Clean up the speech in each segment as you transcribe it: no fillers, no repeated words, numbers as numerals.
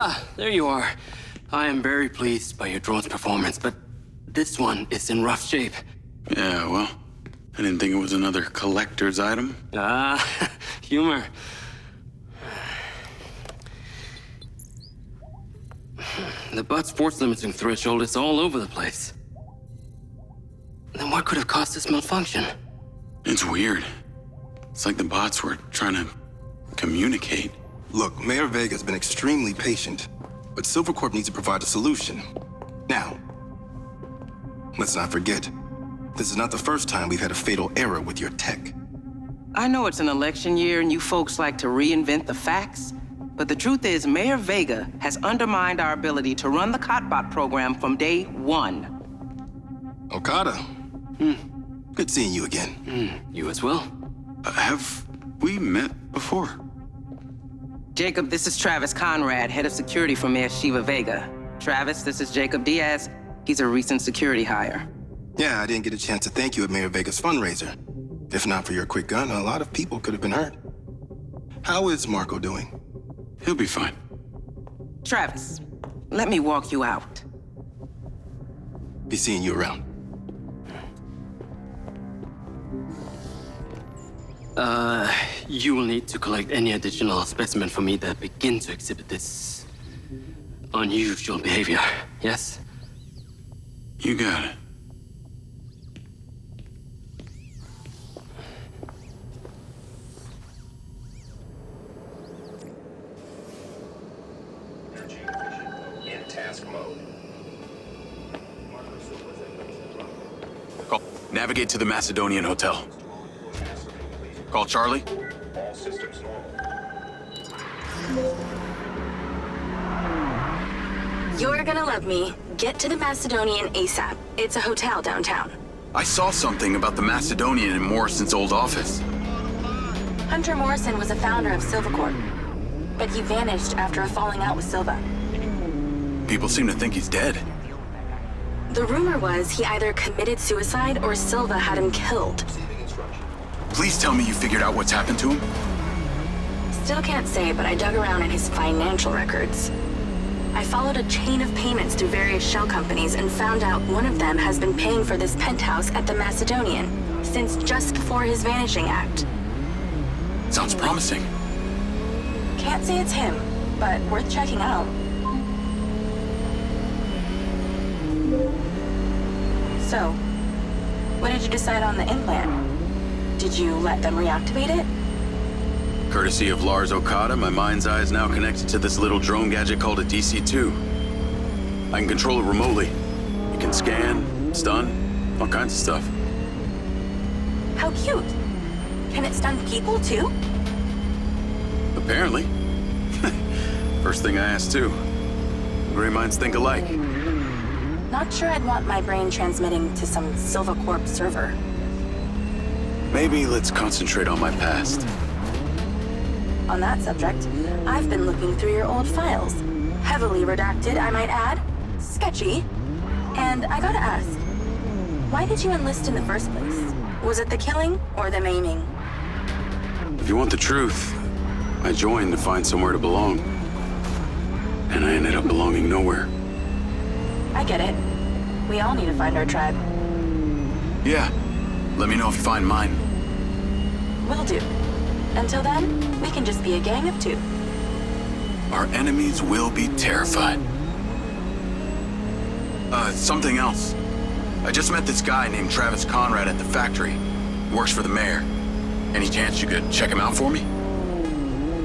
Ah, there you are. I am very pleased by your drone's performance, but this one is in rough shape. Yeah, well, I didn't think it was another collector's item. Ah, humor. The butt's force limiting threshold is all over the place. Then what could have caused this malfunction? It's weird. It's like the bots were trying to communicate. Look, Mayor Vega's been extremely patient, but Silvercorp needs to provide a solution. Now, let's not forget, this is not the first time we've had a fatal error with your tech. I know it's an election year and you folks like to reinvent the facts, but the truth is Mayor Vega has undermined our ability to run the Cotbot program from day one. Okada. Good seeing you again. You as well? Have we met before? Jacob, this is Travis Conrad, head of security for Mayor Shiva Vega. Travis, this is Jacob Diaz. He's a recent security hire. Yeah, I didn't get a chance to thank you at Mayor Vega's fundraiser. If not for your quick gun, a lot of people could have been hurt. How is Marco doing? He'll be fine. Travis, let me walk you out. Be seeing you around. You will need to collect any additional specimen for me that begin to exhibit this unusual behavior, yes? You got it. In task mode. Call. Navigate to the Macedonian Hotel. Call Charlie. All systems normal. You're gonna love me. Get to the Macedonian ASAP. It's a hotel downtown. I saw something about the Macedonian in Morrison's old office. Hunter Morrison was a founder of Silvercorp, but he vanished after a falling out with Silva. People seem to think he's dead. The rumor was he either committed suicide or Silva had him killed. Please tell me you figured out what's happened to him. Still can't say, but I dug around in his financial records. I followed a chain of payments through various shell companies and found out one of them has been paying for this penthouse at the Macedonian since just before his vanishing act. Sounds promising. Can't say it's him, but worth checking out. So, what did you decide on the implant? Did you let them reactivate it? Courtesy of Lars Okada, my MindsEye is now connected to this little drone gadget called a DC-2. I can control it remotely. It can scan, stun, all kinds of stuff. How cute. Can it stun people too? Apparently. First thing I asked too. Gray minds think alike. Not sure I'd want my brain transmitting to some Silvercorp server. Maybe let's concentrate on my past. On that subject, I've been looking through your old files. Heavily redacted, I might add. Sketchy. And I gotta ask, why did you enlist in the first place? Was it the killing or the maiming? If you want the truth, I joined to find somewhere to belong. And I ended up belonging nowhere. I get it. We all need to find our tribe. Yeah. Let me know if you find mine. Will do. Until then, we can just be a gang of two. Our enemies will be terrified. Something else. I just met this guy named Travis Conrad at the factory. He works for the mayor. Any chance you could check him out for me?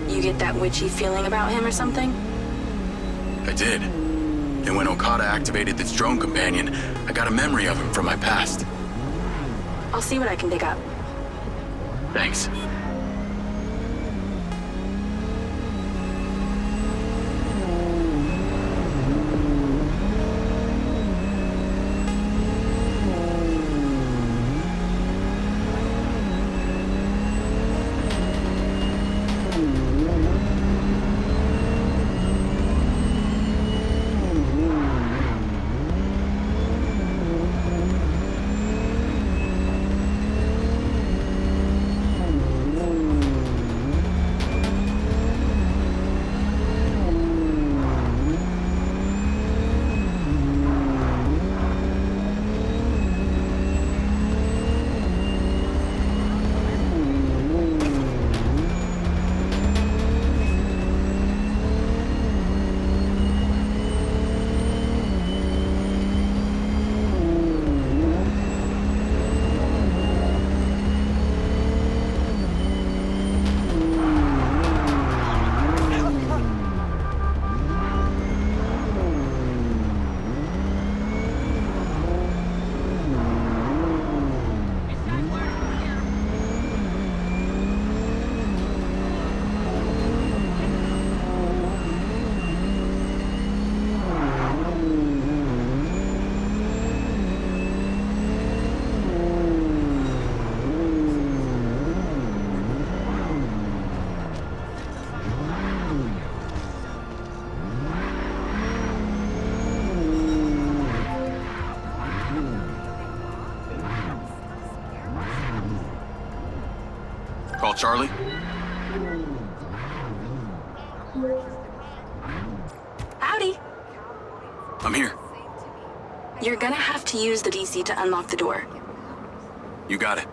You get that witchy feeling about him or something? I did. And when Okada activated this drone companion, I got a memory of him from my past. I'll see what I can dig up. Thanks. Call Charlie. Howdy. I'm here. You're gonna have to use the DC to unlock the door. You got it.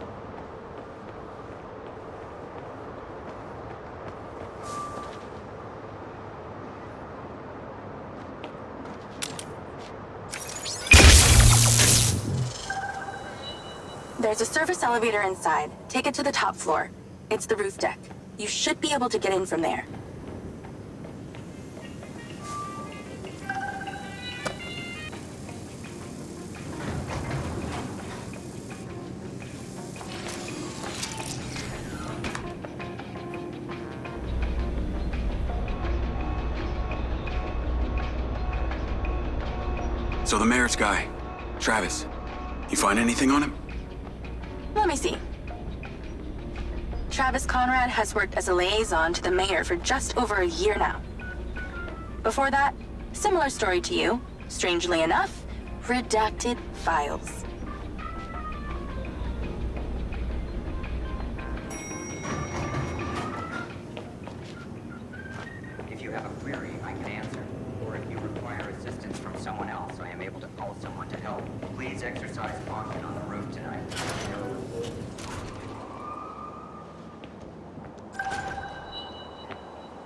There's a service elevator inside. Take it to the top floor. It's the roof deck. You should be able to get in from there. So the mayor's guy, Travis, you find anything on him? Let me see. Travis Conrad has worked as a liaison to the mayor for just over a year now. Before that, similar story to you. Strangely enough, redacted files. If you have a query, I can answer. Or if you require assistance from someone else, I am able to call someone to help. Please exercise caution on the roof tonight.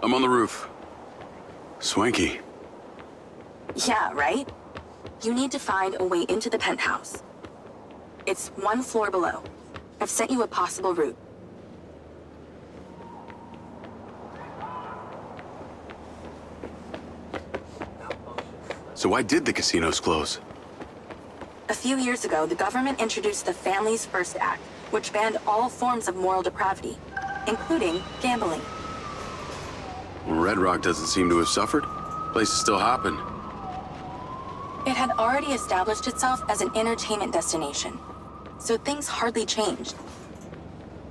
I'm on the roof. Swanky. Yeah, right? You need to find a way into the penthouse. It's one floor below. I've sent you a possible route. So why did the casinos close? A few years ago, the government introduced the Family's First Act, which banned all forms of moral depravity, including gambling. Redrock doesn't seem to have suffered. Place is still hopping. It had already established itself as an entertainment destination, so things hardly changed.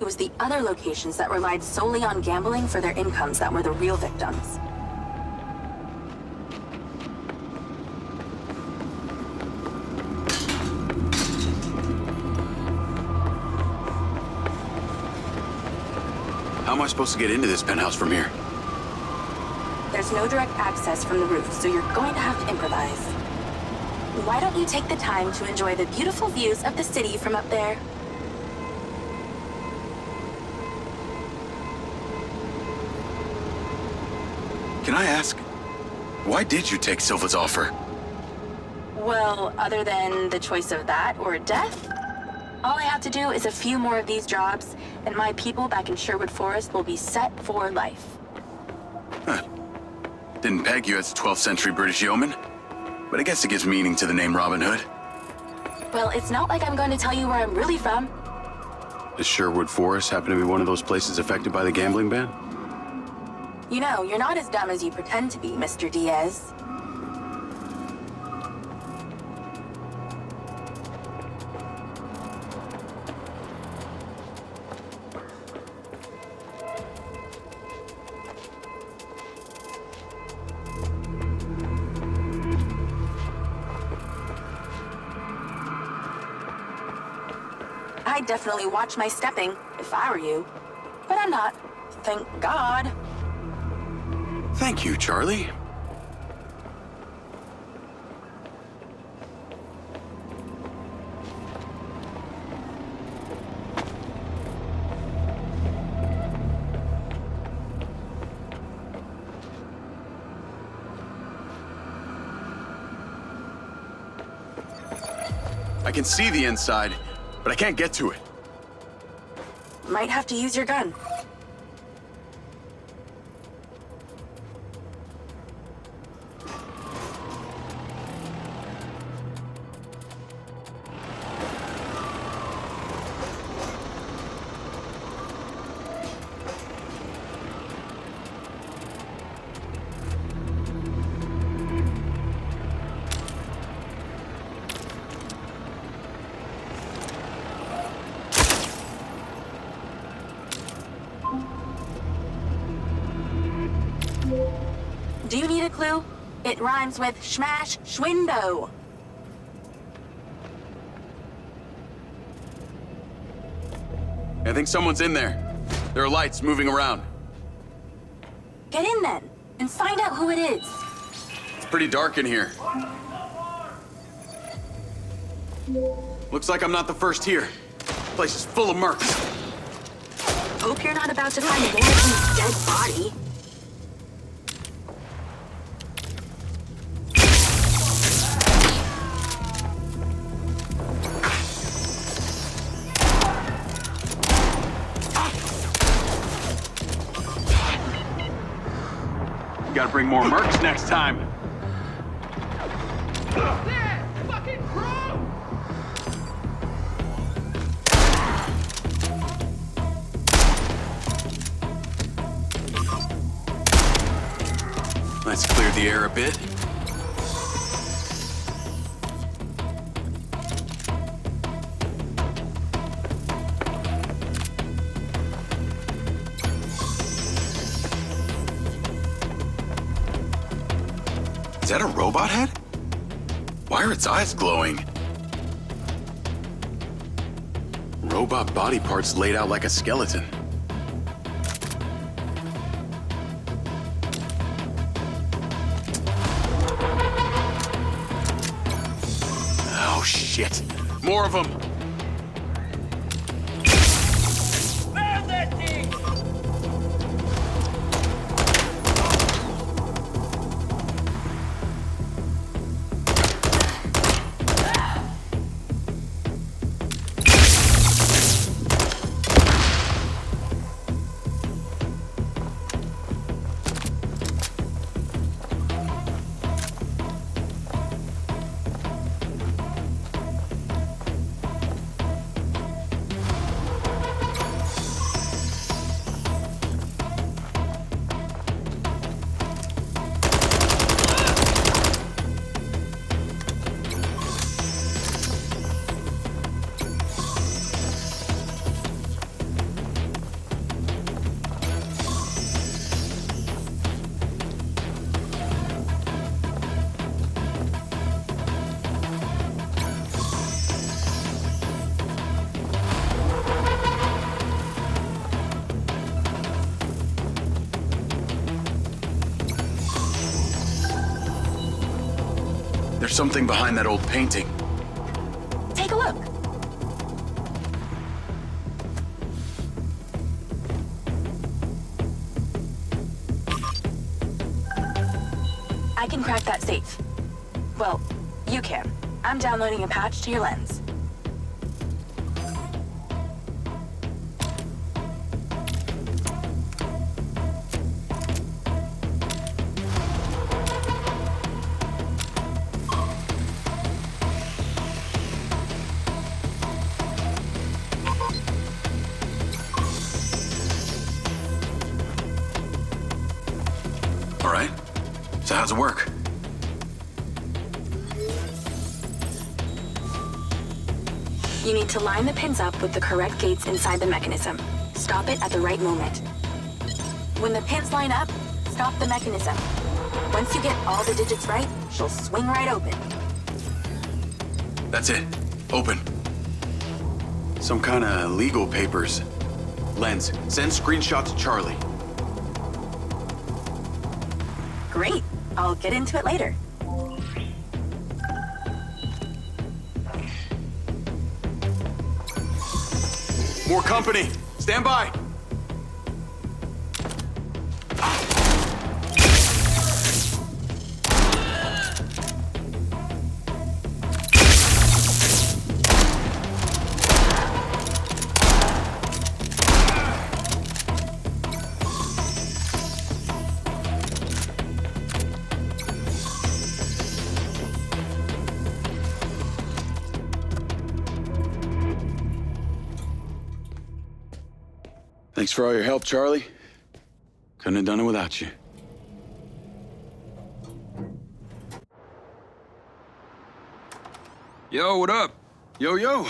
It was the other locations that relied solely on gambling for their incomes that were the real victims. How am I supposed to get into this penthouse from here? There's no direct access from the roof, so you're going to have to improvise. Why don't you take the time to enjoy the beautiful views of the city from up there? Can I ask, why did you take Silva's offer? Well, other than the choice of that or death, all I have to do is a few more of these jobs, and my people back in Sherwood Forest will be set for life. Huh. Didn't peg you as a 12th century British yeoman, but I guess it gives meaning to the name Robin Hood. Well, it's not like I'm going to tell you where I'm really from. Does Sherwood Forest happen to be one of those places affected by the gambling ban? You know, you're not as dumb as you pretend to be, Mr. Diaz. I'd definitely watch my stepping if I were you. But I'm not. Thank God. Thank you, Charlie. I can see the inside, but I can't get to it. Might have to use your gun. Do you need a clue? It rhymes with smash schwindo. I think someone's in there. There are lights moving around. Get in then, and find out who it is. It's pretty dark in here. Looks like I'm not the first here. The place is full of mercs. Hope you're not about to find Mannequin's dead body. Gotta bring more mercs next time. Let's clear the air a bit. Is that a robot head? Why are its eyes glowing? Robot body parts laid out like a skeleton. Oh, shit. More of them. There's something behind that old painting. Take a look. I can crack that safe. Well, you can. I'm downloading a patch to your lens. All right. So how's it work? You need to line the pins up with the correct gates inside the mechanism. Stop it at the right moment. When the pins line up, stop the mechanism. Once you get all the digits right, she'll swing right open. That's it. Open. Some kind of legal papers. Lens, send screenshot to Charlie. Great. I'll get into it later. More company. Stand by. Thanks for all your help, Charlie. Couldn't have done it without you. Yo, what up? Yo, yo.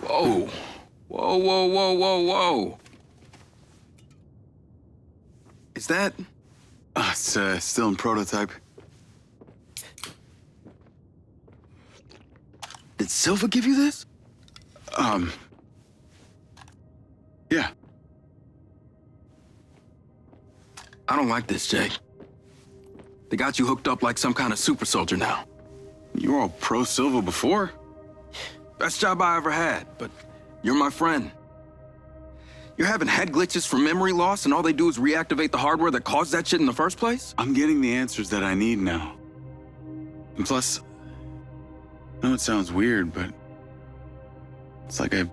Whoa. Whoa, whoa, whoa, whoa, whoa. Is that? It's still in prototype. Did Silva give you this? Yeah. I don't like this, Jake. They got you hooked up like some kind of super soldier now. You were all pro Silva before? Best job I ever had, but you're my friend. You're having head glitches from memory loss and all they do is reactivate the hardware that caused that shit in the first place? I'm getting the answers that I need now. And plus, I know it sounds weird, but it's like I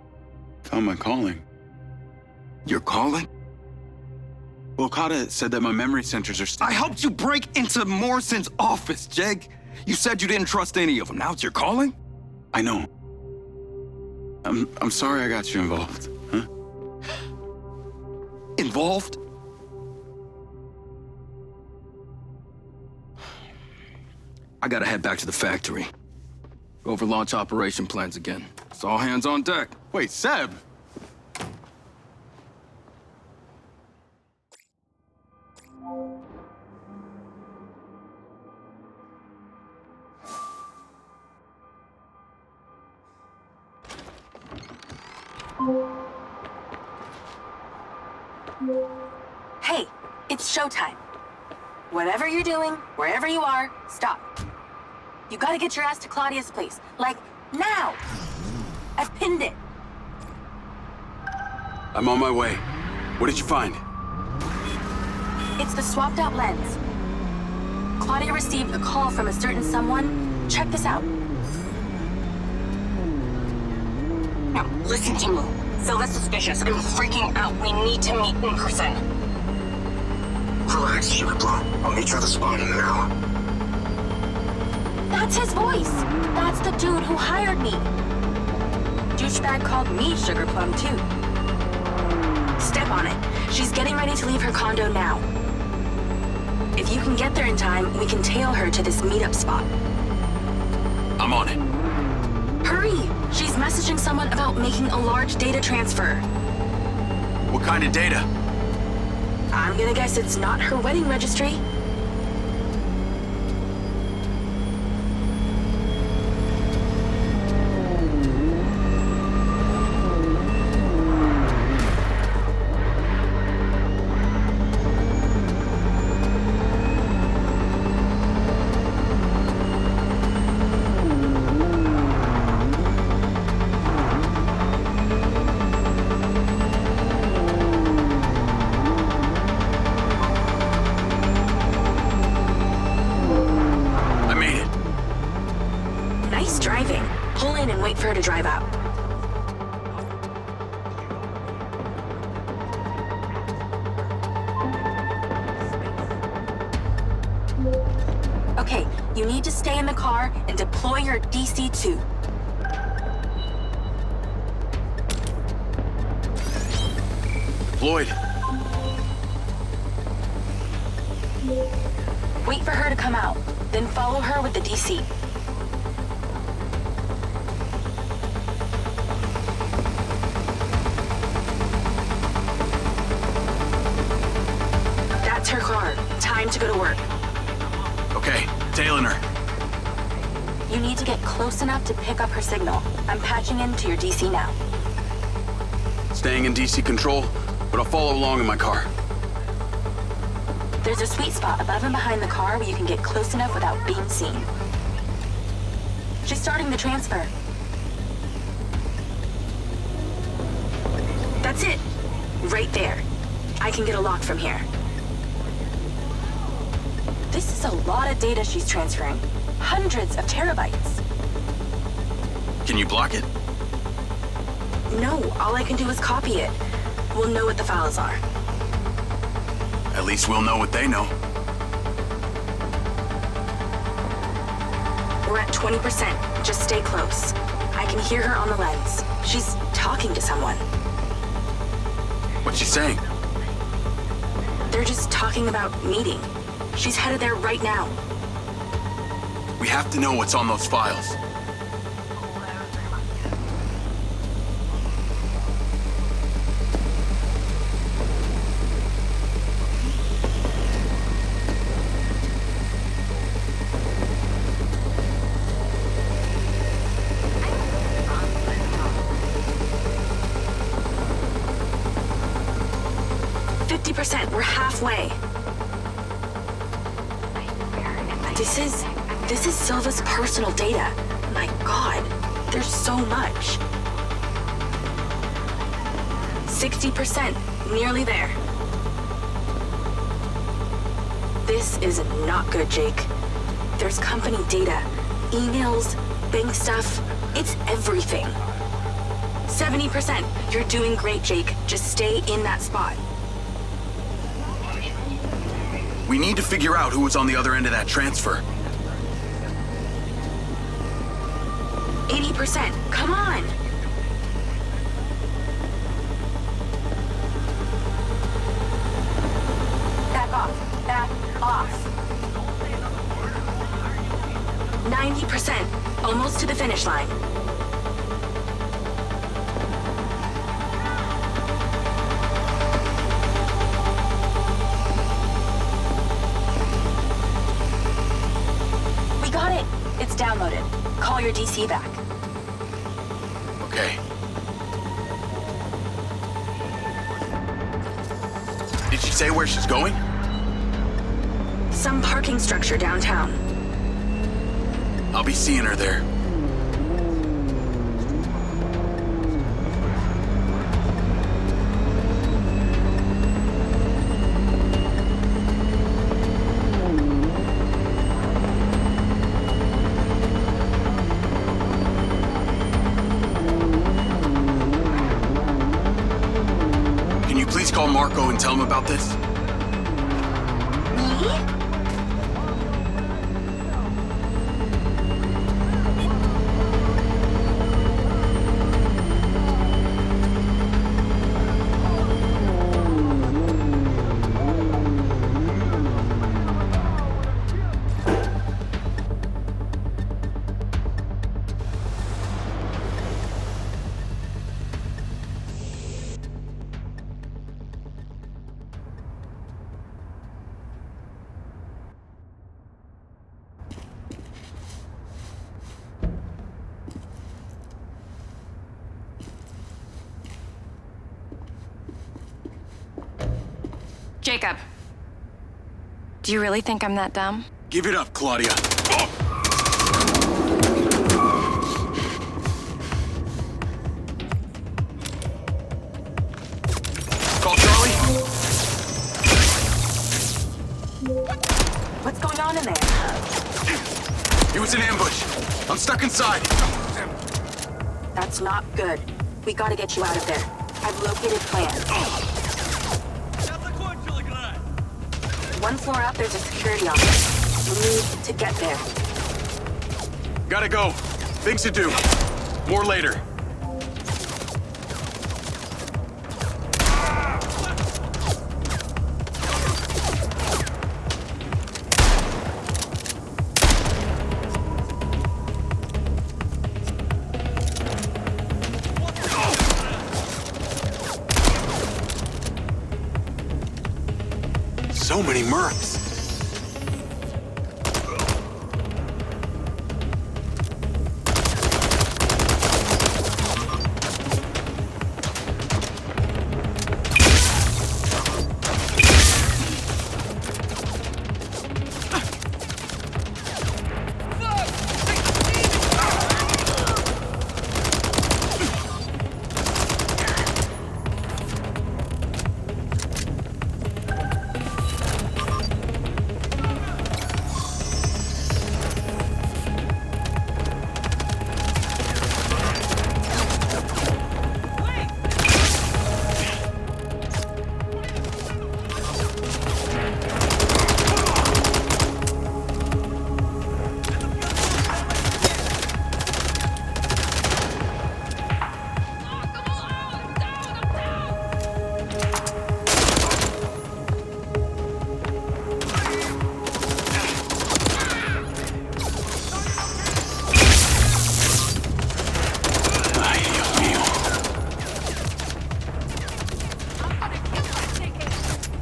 found my calling. Your calling? Well, Okada said that my memory centers are I helped you break into Morrison's office, Jake. You said you didn't trust any of them. Now it's your calling? I know. I'm sorry I got you involved, huh? Involved? I gotta head back to the factory. Go over launch operation plans again. It's all hands on deck. Wait, Seb! Hey, it's showtime. Whatever you're doing, wherever you are, stop. You gotta get your ass to Claudia's place. Like, now! I've pinned it. I'm on my way. What did you find? It's the swapped out lens. Claudia received a call from a certain someone. Check this out. Now, listen to me. Silva's suspicious. I'm freaking out. We need to meet in person. Relax, Sugar Plum. I'll meet you at the spot in an hour. That's his voice. That's the dude who hired me. Douchebag called me Sugar Plum, too. Step on it. She's getting ready to leave her condo now. If you can get there in time, we can tail her to this meetup spot. I'm on it. Hurry! She's messaging someone about making a large data transfer. What kind of data? I'm gonna guess it's not her wedding registry. Nice driving. Pull in and wait for her to drive out. Okay, you need to stay in the car and deploy your DC-2. Deployed. Wait for her to come out, then follow her with the DC. That's her car. Time to go to work. Okay, tailing her. You need to get close enough to pick up her signal. I'm patching into your DC now. Staying in DC control, but I'll follow along in my car. There's a sweet spot above and behind the car where you can get close enough without being seen. She's starting the transfer. That's it. Right there. I can get a lock from here. This is a lot of data she's transferring. Hundreds of terabytes. Can you block it? No, all I can do is copy it. We'll know what the files are. At least we'll know what they know. We're at 20%. Just stay close. I can hear her on the lens. She's talking to someone. What's she saying? They're just talking about meeting. She's headed there right now. We have to know what's on those files. halfway. This is Silva's personal data. My God, there's so much. 60%, nearly there. This is not good, Jake. There's company data, emails, bank stuff. It's everything. 70%. You're doing great, Jake. Just stay in that spot. We need to figure out who was on the other end of that transfer. 80%. Come on. Back off. Back off. 90%. Almost to the finish line. We got it. It's downloaded. Call your DC back. Okay. Did she say where she's going? Some parking structure downtown. I'll be seeing her there. Can you please call Marco and tell him about this? Me? Jacob. Do you really think I'm that dumb? Give it up, Claudia. Oh! Call Charlie. What's going on in there? It was an ambush. I'm stuck inside. That's not good. We gotta get you out of there. I've located plans. One floor up, there's a security office. We need to get there. Gotta go. Things to do. More later. So many mercs.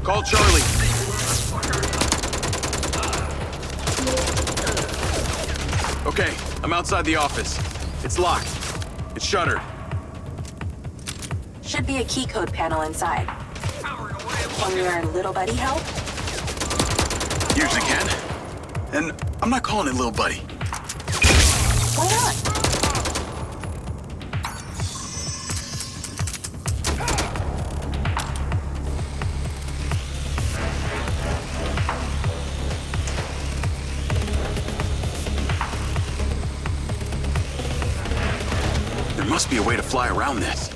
Call Charlie. Okay, I'm outside the office. It's locked. It's shuttered. Should be a key code panel inside. When your little buddy help? Usually can. And I'm not calling it little buddy. Why not? There must be a way to fly around this.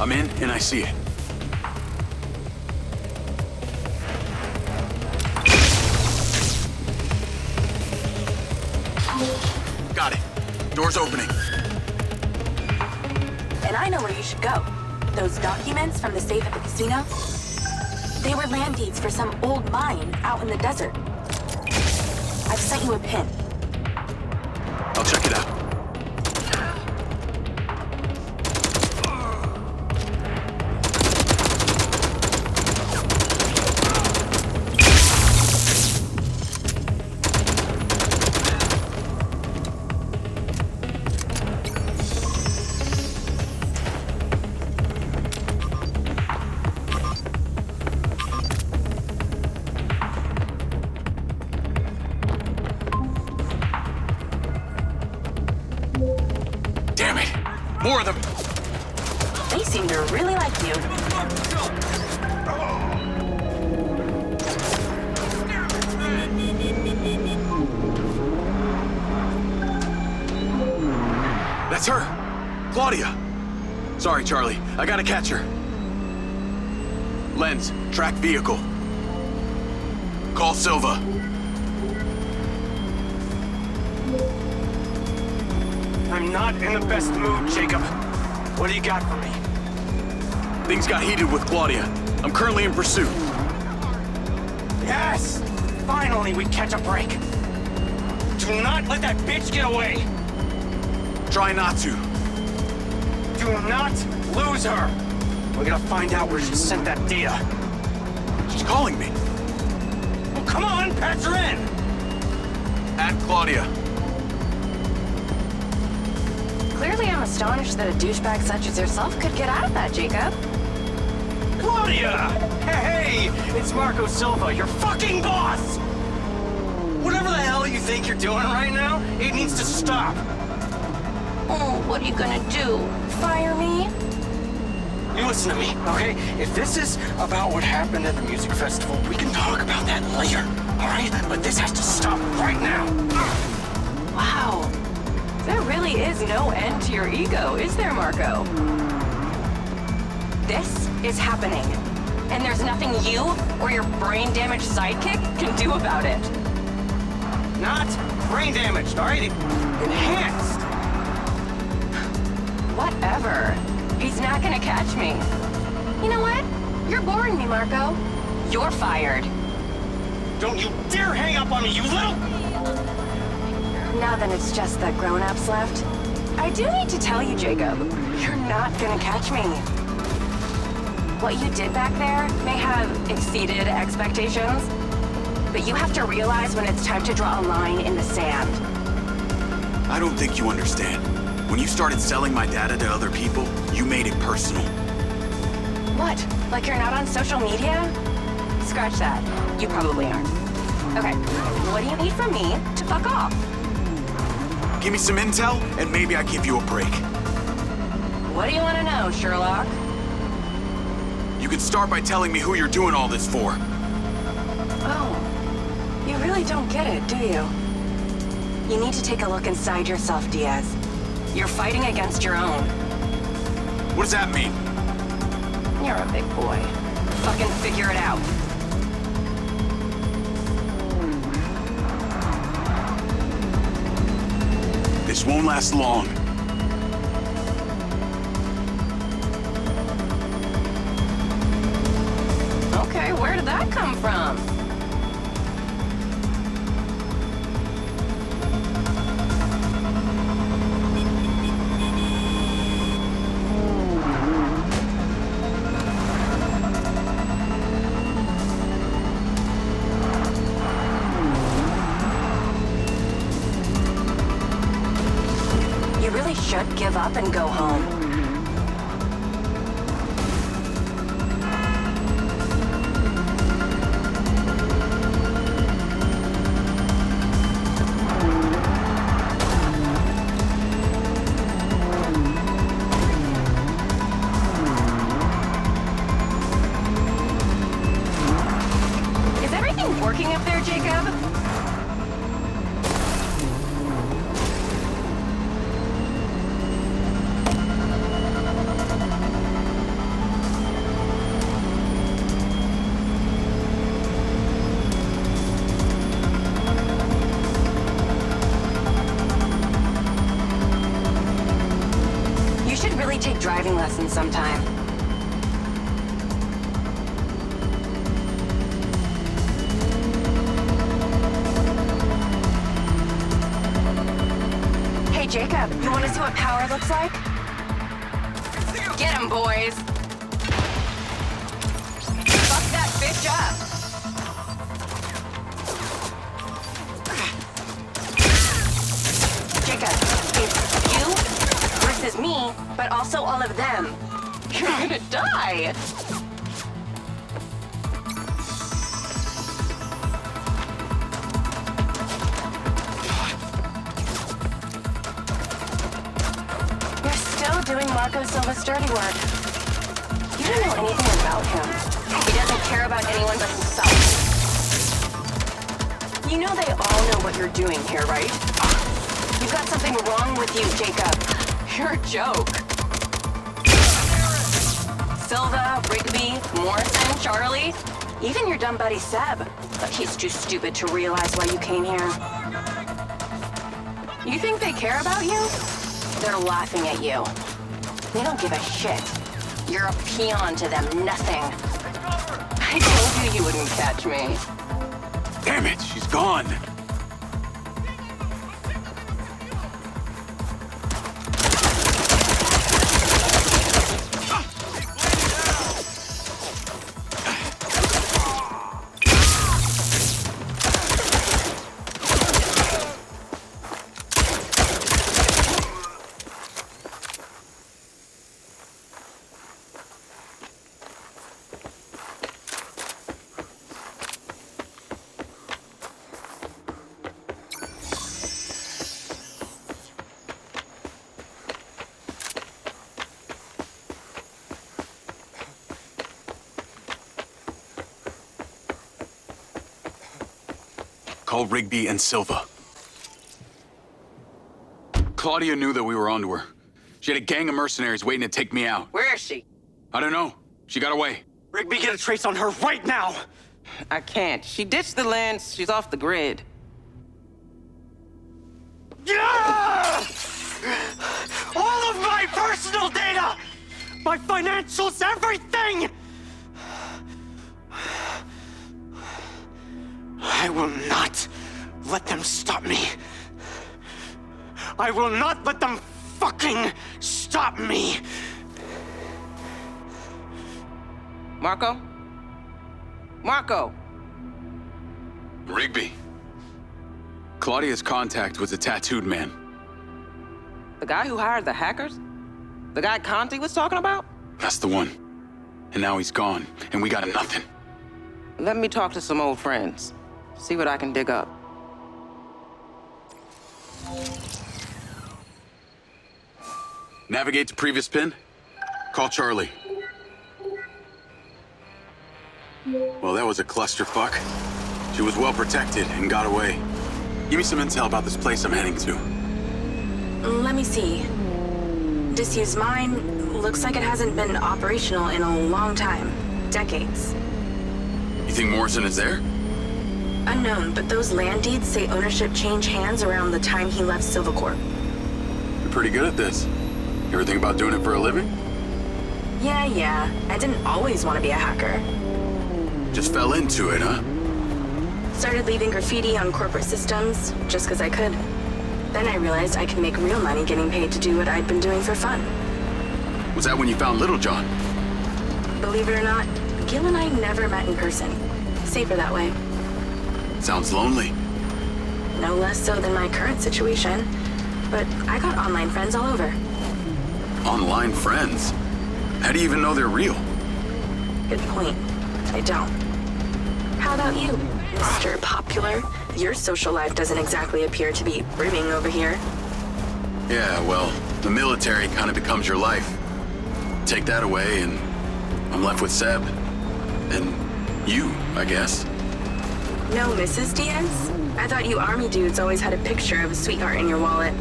I'm in, and I see it. Got it. Door's opening. And I know where you should go. Those documents from the safe at the casino? They were land deeds for some old mine out in the desert. I've sent you a pin. I'll check it out. Damn it! More of them! They seem to really like you. That's her! Claudia! Sorry, Charlie. I gotta catch her. Lens, track vehicle. Call Silva. I'm not in the best mood, Jacob. What do you got for me? Things got heated with Claudia. I'm currently in pursuit. Yes! Finally, we catch a break. Do not let that bitch get away! Try not to. Do not lose her! We're gonna find out where she sent that data. She's calling me. Well, come on, patch her in! At Claudia. Clearly, I'm astonished that a douchebag such as yourself could get out of that, Jacob. Claudia! Hey, it's Marco Silva, your fucking boss! Whatever the hell you think you're doing right now, it needs to stop. Oh, what are you gonna do? Fire me? You listen to me, okay? If this is about what happened at the music festival, we can talk about that later, all right? But this has to stop right now. Wow. There really is no end to your ego, is there, Marco? This is happening. And there's nothing you or your brain-damaged sidekick can do about it. Not brain damaged, all right? Enhanced. Whatever. He's not gonna catch me. You know what? You're boring me, Marco. You're fired. Don't you dare hang up on me, you little... Now that it's just the grown-ups left, I do need to tell you, Jacob, you're not gonna catch me. What you did back there may have exceeded expectations, but you have to realize when it's time to draw a line in the sand. I don't think you understand. When you started selling my data to other people, you made it personal. What? Like you're not on social media? Scratch that. You probably aren't. Okay, what do you need from me to fuck off? Give me some intel, and maybe I give you a break. What do you want to know, Sherlock? You can start by telling me who you're doing all this for. Oh, you really don't get it, do you? You need to take a look inside yourself, Diaz. You're fighting against your own. What does that mean? You're a big boy. Fucking figure it out. This won't last long. Okay, where did that come from? up and go home. Is everything working up there, Jacob? Take driving lessons sometime. Hey, Jacob, you want to see what power looks like? Get him, boys! Fuck that bitch up! Jacob, it's you versus me, but also all of them. You're gonna die! You're still doing Marco Silva's dirty work. You don't know anything about him. He doesn't care about anyone but himself. You know they all know what you're doing here, right? You've got something wrong with you, Jacob. You're a joke. Silva, Rigby, Morrison, Charlie, even your dumb buddy Seb. But he's too stupid to realize why you came here. You think they care about you? They're laughing at you. They don't give a shit. You're a peon to them, nothing. I told you you wouldn't catch me. Damn it, she's gone. Call Rigby and Silva. Claudia knew that we were onto her. She had a gang of mercenaries waiting to take me out. Where is she? I don't know. She got away. Rigby, get a trace on her right now! I can't. She ditched the lens. She's off the grid. Yeah! All of my personal data! My financials, everything! I will not let them stop me. I will not let them fucking stop me. Marco? Marco! Rigby. Claudia's contact was a tattooed man. The guy who hired the hackers? The guy Conti was talking about? That's the one. And now he's gone, and we got nothing. Let me talk to some old friends. See what I can dig up. Navigate to previous pin. Call Charlie. Well, that was a clusterfuck. She was well protected and got away. Give me some intel about this place I'm heading to. Let me see. Disused mine looks like it hasn't been operational in a long time. Decades. You think Morrison is there? Unknown, but those land deeds say ownership changed hands around the time he left Silvacorp. You're pretty good at this. You ever think about doing it for a living? Yeah. I didn't always want to be a hacker. Just fell into it, huh? Started leaving graffiti on corporate systems, just because I could. Then I realized I could make real money getting paid to do what I'd been doing for fun. Was that when you found Little John? Believe it or not, Gil and I never met in person. Safer that way. Sounds lonely. No less so than my current situation. But I got online friends all over. online friends. How do you even know they're real? Good point. I don't. How about you, Mr. Popular? Your social life doesn't exactly appear to be brimming over here. Yeah, well, the military kind of becomes your life. Take that away and I'm left with Seb. And you, I guess. No Mrs. Diaz? I thought you army dudes always had a picture of a sweetheart in your wallet.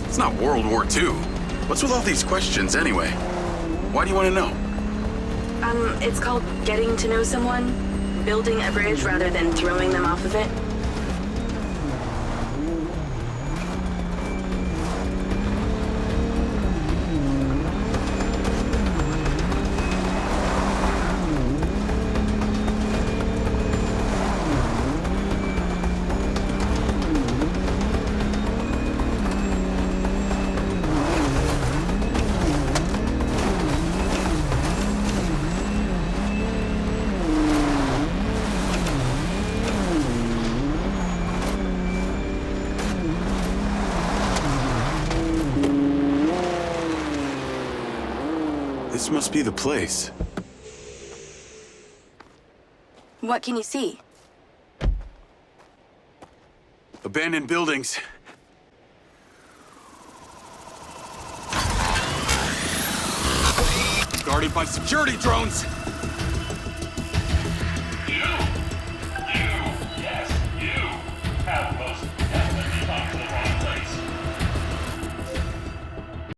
It's not World War II. What's with all these questions anyway? Why do you want to know? It's called getting to know someone. Building a bridge rather than throwing them off of it. This must be the place. What can you see? Abandoned buildings. Guarded by security drones.